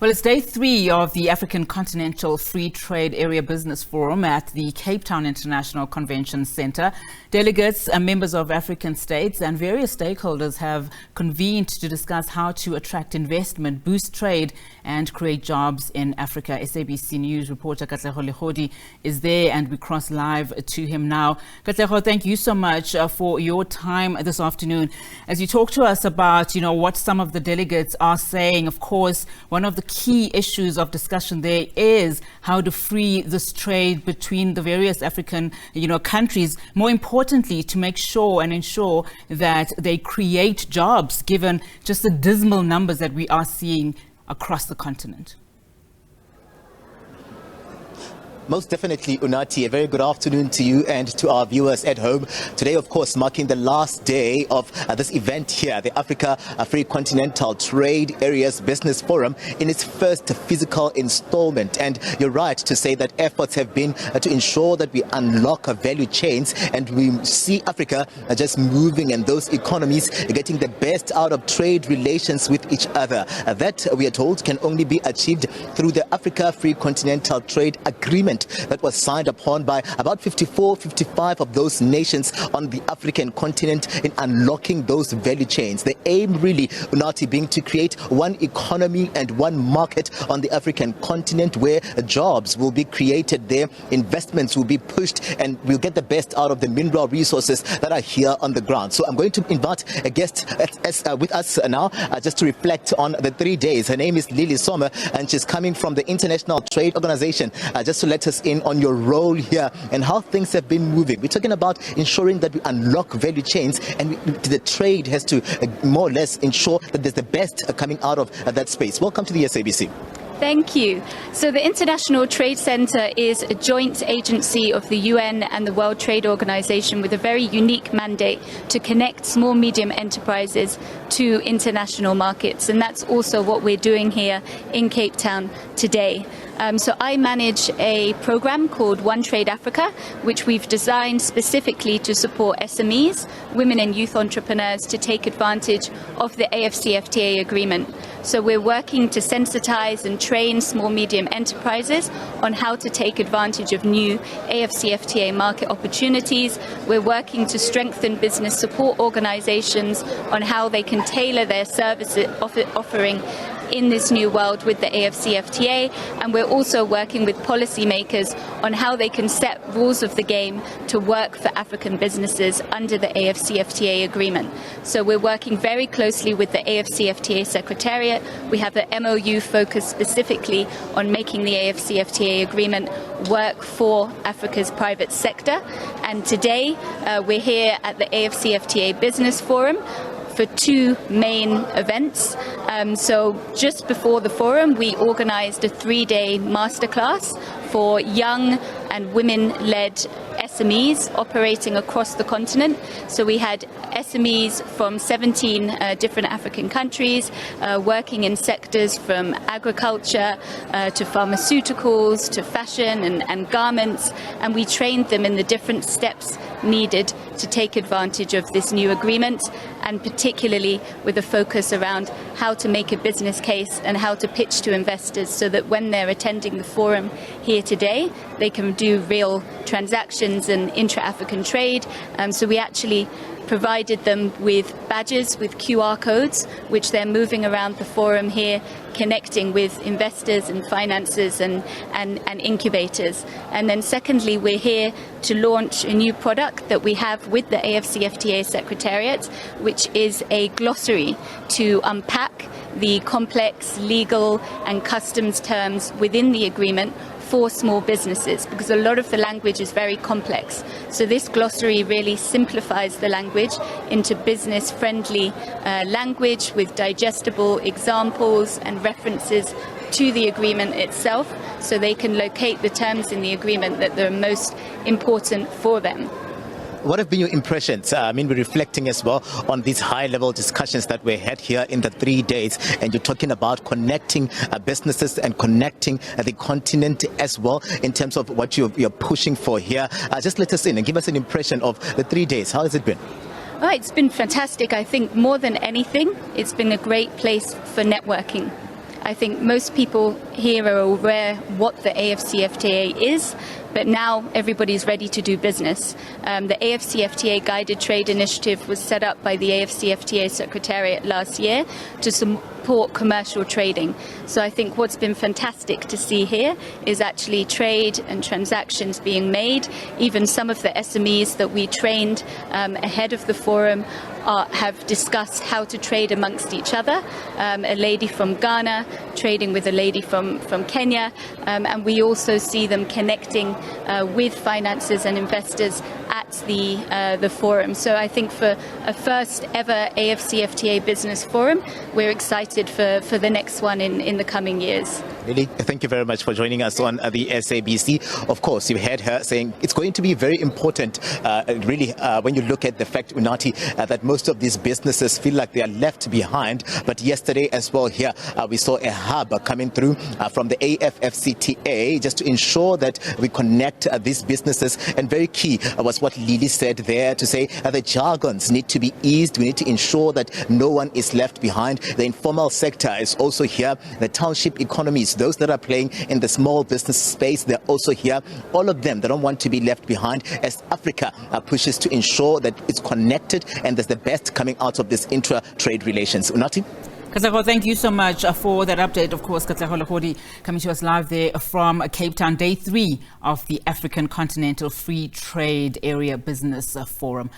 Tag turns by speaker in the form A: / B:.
A: Well, it's day 3 of the African Continental Free Trade Area Business Forum at the Cape Town International Convention Centre. Delegates and members of African states and various stakeholders have convened to discuss how to attract investment, boost trade and create jobs in Africa. SABC News reporter Katlego Legodi is there and we cross live to him now. Katlego, thank you so much for your time this afternoon. As you talk to us about, what some of the delegates are saying, of course, one of the key issues of discussion there is how to free this trade between the various African, countries. More importantly, to make sure and ensure that they create jobs, given just the dismal numbers that we are seeing across the continent.
B: Most definitely, Unati. A very good afternoon to you and to our viewers at home. Today, of course, marking the last day of this event here, the Africa Free Continental Trade Areas Business Forum, in its first physical installment. And you're right to say that efforts have been to ensure that we unlock value chains and we see Africa just moving and those economies getting the best out of trade relations with each other. That, we are told, can only be achieved through the Africa Free Continental Trade Agreement that was signed upon by about 55 of those nations on the African continent in unlocking those value chains. The aim really, Unati, being to create one economy and one market on the African continent where jobs will be created there, investments will be pushed, and we'll get the best out of the mineral resources that are here on the ground. So I'm going to invite a guest with us now just to reflect on the 3 days. Her name is Lily Sommer and she's coming from the International Trade Organization just to let us in on your role here and how things have been moving. We're talking about ensuring that we unlock value chains and the trade has to more or less ensure that there's the best coming out of that space. Welcome to the SABC.
C: Thank you. So the International Trade Center is a joint agency of the UN and the World Trade Organization with a very unique mandate to connect small medium enterprises to international markets. And that's also what we're doing here in Cape Town today. So I manage a program called One Trade Africa, which we've designed specifically to support SMEs, women and youth entrepreneurs, to take advantage of the AfCFTA agreement. So we're working to sensitize and train small medium enterprises on how to take advantage of new AfCFTA market opportunities. We're working to strengthen business support organizations on how they can tailor their service offering in this new world with the AfCFTA, and we're also working with policymakers on how they can set rules of the game to work for African businesses under the AfCFTA agreement. So we're working very closely with the AfCFTA Secretariat. We have an MOU focused specifically on making the AfCFTA agreement work for Africa's private sector. And today we're here at the AfCFTA Business Forum for 2 main events. So just before the forum, we organized a 3-day masterclass for young and women-led SMEs operating across the continent. So we had SMEs from 17 different African countries working in sectors from agriculture to pharmaceuticals to fashion and garments, and we trained them in the different steps needed to take advantage of this new agreement, and particularly with a focus around how to make a business case and how to pitch to investors so that when they're attending the forum here today, they can do real transactions and intra-African trade. So we actually provided them with badges with QR codes, which they're moving around the forum here, connecting with investors and financiers and incubators. And then secondly, we're here to launch a new product that we have with the AfCFTA Secretariat, which is a glossary to unpack the complex legal and customs terms within the agreement for small businesses, because a lot of the language is very complex. So this glossary really simplifies the language into business-friendly language with digestible examples and references to the agreement itself, so they can locate the terms in the agreement that are most important for them.
B: What have been your impressions? We're reflecting as well on these high-level discussions that we had here in the 3 days, and you're talking about connecting businesses and connecting the continent as well in terms of what you're pushing for here. Just let us in and give us an impression of the 3 days. How has it been?
C: Oh, it's been fantastic. I think more than anything, it's been a great place for networking. I think most people here are aware what the AfCFTA is, but now everybody's ready to do business. The AfCFTA Guided Trade Initiative was set up by the AfCFTA Secretariat last year to support commercial trading. So I think what's been fantastic to see here is actually trade and transactions being made. Even some of the SMEs that we trained ahead of the forum have discussed how to trade amongst each other. A lady from Ghana trading with a lady from Kenya, and we also see them connecting with financiers and investors at the forum. So I think for a first ever AfCFTA Business Forum, we're excited for the next one in the coming years.
B: Lily, thank you very much for joining us on the SABC. Of course, you heard her saying it's going to be very important, really, when you look at the fact, Unathi, that most of these businesses feel like they are left behind. But yesterday as well here, we saw a hub coming through from the AfCFTA just to ensure that we connect these businesses. And very key was what Lily said there, to say the jargons need to be eased. We need to ensure that no one is left behind. The informal sector is also here. The township economies, those that are playing in the small business space, they're also here. All of them, they don't want to be left behind as Africa pushes to ensure that it's connected and there's the best coming out of this intra-trade relations. Unathi?
A: Katlego, thank you so much for that update. Of course, Katlego Legodi coming to us live there from Cape Town, day 3 of the African Continental Free Trade Area Business Forum.